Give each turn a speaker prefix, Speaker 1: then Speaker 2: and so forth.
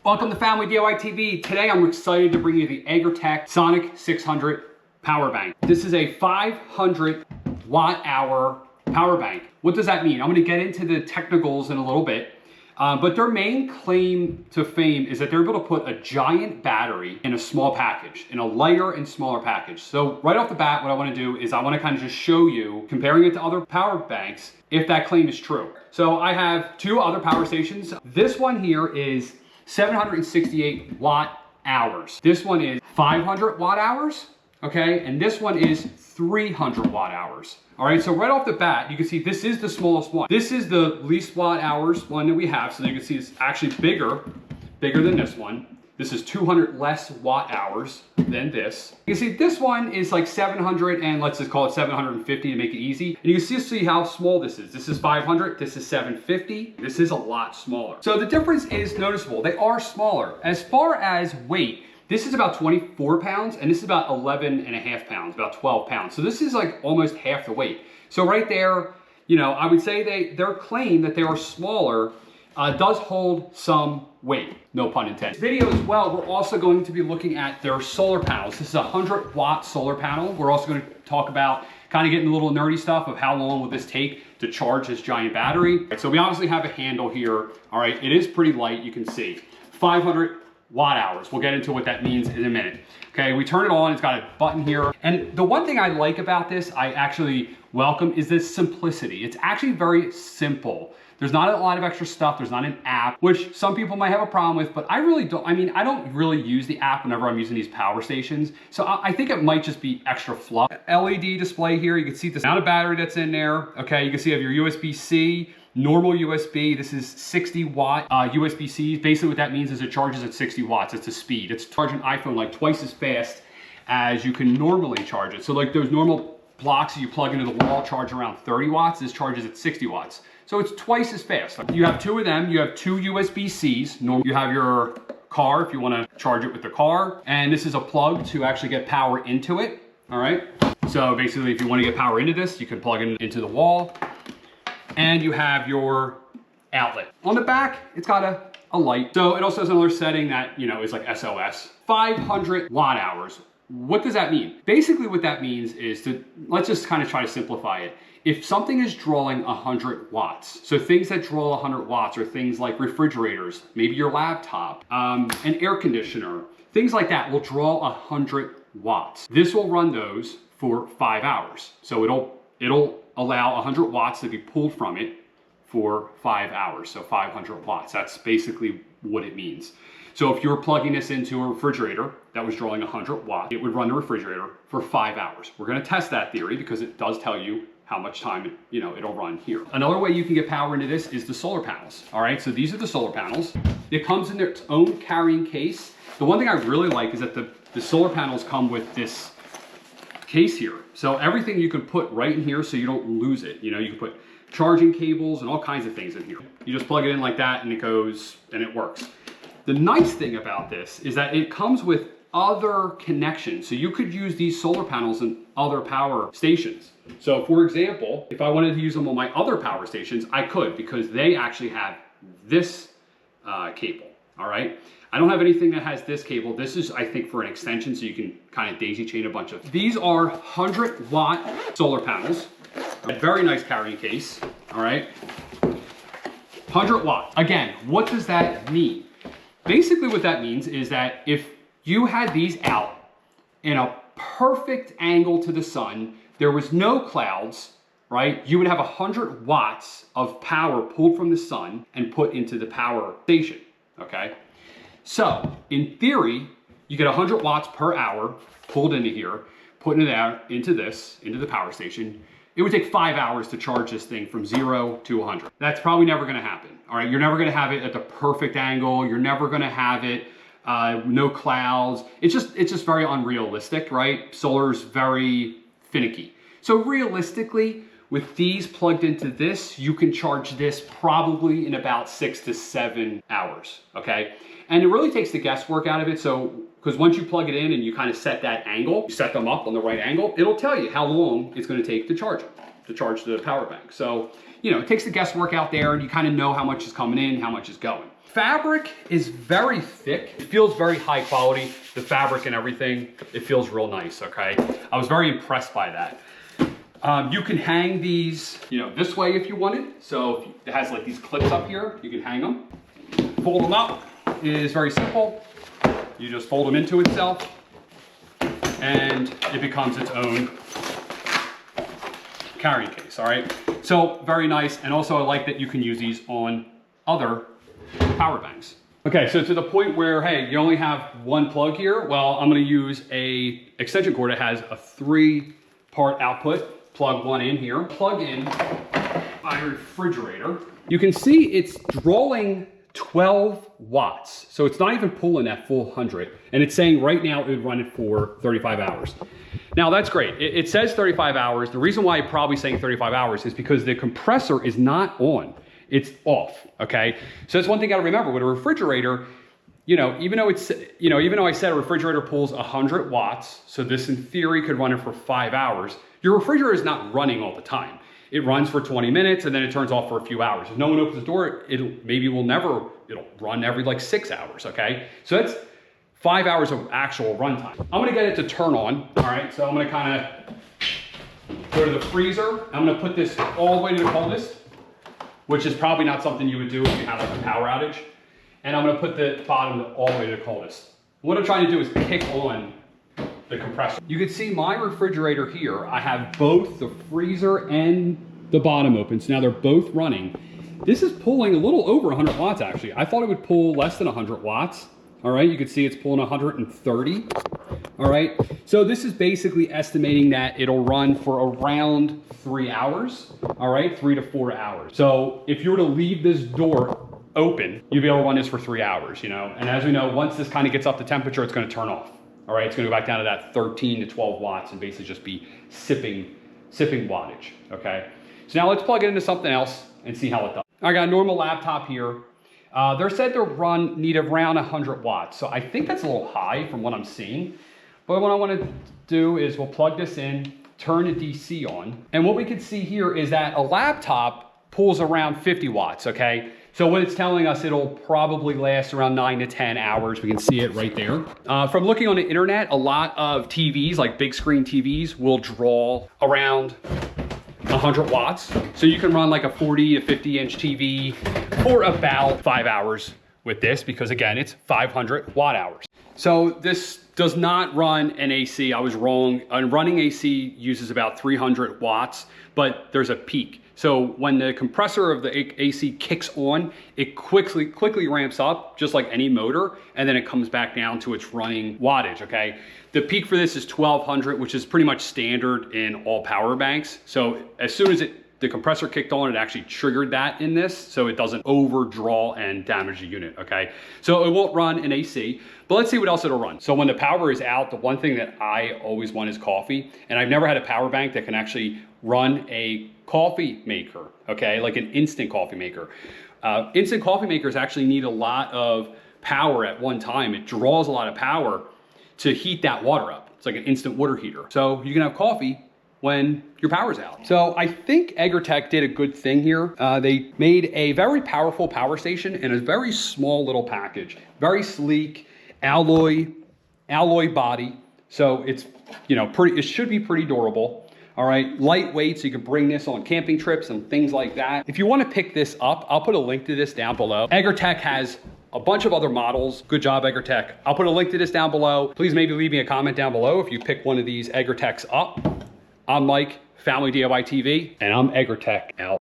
Speaker 1: Welcome to Family DIY TV. Today I'm excited to bring you the EGRETECH Sonic 600 power bank. This is a 500 watt hour power bank. What does that mean? I'm going to get into the technicals in a little bit. But their main claim to fame is that they're able to put a giant battery in a small package, in a lighter and smaller package. So right off the bat, what I want to do is I want to kind of just show you, comparing it to other power banks, if that claim is true. So I have two other power stations. This one here is 768 watt hours. This one is 500 watt hours, okay? And this one is 300 watt hours. All right, so right off the bat, you can see this is the smallest one. This is the least watt hours one that we have. So you can see it's actually bigger than this one. This is 200 less watt hours than this. You can see this one is like 700 and let's just call it 750 to make it easy. And you can see how small this is. This is 500, this is 750. This is a lot smaller. So the difference is noticeable. They are smaller. As far as weight, this is about 24 pounds and this is about 11 and a half pounds, about 12 pounds. So this is like almost half the weight. So right there, you know, I would say their claim that they are smaller does hold some weight, no pun intended. This video as well, we're also going to be looking at their solar panels. This is a 100 watt solar panel. We're also going to talk about kind of getting a little nerdy stuff of how long will this take to charge this giant battery. So we obviously have a handle here. All right, it is pretty light, you can see. 500 watt hours. We'll get into what that means in a minute. Okay, we turn it on, it's got a button here. And the one thing I like about this, I actually welcome, is this simplicity. It's actually very simple. There's not a lot of extra stuff. There's not an app, which some people might have a problem with, but I really don't. I mean, I don't really use the app whenever I'm using these power stations. So I think it might just be extra fluff. LED display here. You can see the amount of battery that's in there. Okay, you can see you have your USB-C, normal USB. This is 60 watt USB-C. Basically what that means is it charges at 60 watts. It's a speed. It's charging iPhone like twice as fast as you can normally charge it. So like those normal blocks that you plug into the wall charge around 30 watts. This charges at 60 watts. So it's twice as fast. You have two of them. You have two USB-Cs. You have your car if you want to charge it with the car. And this is a plug to actually get power into it. All right. So basically, if you want to get power into this, you can plug it into the wall. And you have your outlet. On the back, it's got a light. So it also has another setting that, you know, is like SOS. 500 watt hours. What does that mean? Basically what that means is let's just kind of try to simplify it. If something is drawing 100 watts, so things that draw 100 watts are things like refrigerators, maybe your laptop, an air conditioner, things like that will draw 100 watts. This will run those for 5 hours. So it'll allow 100 watts to be pulled from it for 5 hours. So 500 watts, that's basically what it means. So if you were plugging this into a refrigerator that was drawing 100 watts, it would run the refrigerator for 5 hours. We're gonna test that theory because it does tell you how much time it'll run here. Another way you can get power into this is the solar panels. All right, so these are the solar panels. It comes in its own carrying case. The one thing I really like is that the solar panels come with this case here. So everything you can put right in here so you don't lose it. You know, you can put charging cables and all kinds of things in here. You just plug it in like that and it goes and it works. The nice thing about this is that it comes with other connections. So you could use these solar panels in other power stations. So for example, if I wanted to use them on my other power stations, I could because they actually have this cable, all right? I don't have anything that has this cable. This is, I think, for an extension so you can kind of daisy chain a bunch of. These are 100 watt solar panels. A very nice carrying case, all right? 100 watt. Again, what does that mean? Basically what that means is that if you had these out in a perfect angle to the sun, there was no clouds, right? You would have 100 watts of power pulled from the sun and put into the power station, okay? So in theory, you get 100 watts per hour pulled into here, putting it out into the power station. It would take 5 hours to charge this thing from 0 to 100. That's probably never gonna happen, all right? You're never gonna have it at the perfect angle. You're never gonna have it no clouds. It's just very unrealistic, right? Solar's very finicky. So realistically, with these plugged into this, you can charge this probably in about 6 to 7 hours, okay? And it really takes the guesswork out of it. So, because once you plug it in and you kind of set that angle, you set them up on the right angle, it'll tell you how long it's gonna take to charge them, to charge the power bank. So, you know, it takes the guesswork out there and you kind of know how much is coming in, how much is going. Fabric is very thick. It feels very high quality. The fabric and everything, it feels real nice, okay? I was very impressed by that. You can hang these, you know, this way if you want it. So it has like these clips up here. You can hang them. Fold them up is very simple. You just fold them into itself and it becomes its own carrying case, all right? So very nice. And also I like that you can use these on other power banks. Okay, so to the point where, hey, you only have one plug here, well, I'm gonna use a extension cord that has a 3-part output, plug one in here, plug in my refrigerator. You can see it's drawing 12 watts. So it's not even pulling that full 100. And it's saying right now it would run it for 35 hours. Now that's great. It says 35 hours. The reason why I'm probably saying 35 hours is because the compressor is not on. It's off, okay? So that's one thing you gotta remember with a refrigerator, you know, even though I said a refrigerator pulls 100 watts, so this in theory could run it for 5 hours, your refrigerator is not running all the time. It runs for 20 minutes and then it turns off for a few hours. If no one opens the door, it'll run every like 6 hours, okay? So that's 5 hours of actual runtime. I'm gonna get it to turn on, all right? So I'm gonna kinda go to the freezer. I'm gonna put this all the way to the coldest, which is probably not something you would do if you had like a power outage. And I'm gonna put the bottom all the way to the coldest. What I'm trying to do is kick on the compressor. You can see my refrigerator here. I have both the freezer and the bottom open, so now they're both running. This is pulling a little over 100 watts actually. I thought it would pull less than 100 watts. All right, you can see it's pulling 130. All right, so this is basically estimating that it'll run for around 3 hours. All right, 3 to 4 hours. So if you were to leave this door open, you'd be able to run this for 3 hours, you know? And as we know, once this kind of gets up to temperature, it's gonna turn off. All right, it's gonna go back down to that 13 to 12 watts and basically just be sipping wattage, okay? So now let's plug it into something else and see how it does. I got a normal laptop here. They're said to need around 100 watts. So I think that's a little high from what I'm seeing. But what I want to do is we'll plug this in, turn the DC on. And what we can see here is that a laptop pulls around 50 watts, okay? So what it's telling us, it'll probably last around 9 to 10 hours. We can see it right there. From looking on the internet, a lot of TVs, like big screen TVs, will draw around 100 watts. So you can run like a 40 to 50 inch TV for about 5 hours with this, because again, it's 500 watt hours. So this does not run an AC. I was wrong. Running AC uses about 300 watts, but there's a peak. So when the compressor of the AC kicks on, it quickly ramps up, just like any motor, and then it comes back down to its running wattage, okay? The peak for this is 1200, which is pretty much standard in all power banks. So as soon as the compressor kicked on, it actually triggered that in this, so it doesn't overdraw and damage the unit, okay? So it won't run an AC, but let's see what else it'll run. So when the power is out, the one thing that I always want is coffee, and I've never had a power bank that can actually run a coffee maker, okay? Like an instant coffee maker. Instant coffee makers actually need a lot of power at one time. It draws a lot of power to heat that water up. It's like an instant water heater. So you can have coffee when your power's out. So I think EGRETECH did a good thing here. They made a very powerful power station in a very small little package. Very sleek, alloy body. So it's, you know, it should be pretty durable. All right, lightweight, so you can bring this on camping trips and things like that. If you want to pick this up, I'll put a link to this down below. EGRETECH has a bunch of other models. Good job, EGRETECH. I'll put a link to this down below. Please maybe leave me a comment down below if you pick one of these EGRETECHs up. I'm Mike, Family DIY TV, and I'm EGRETECH out.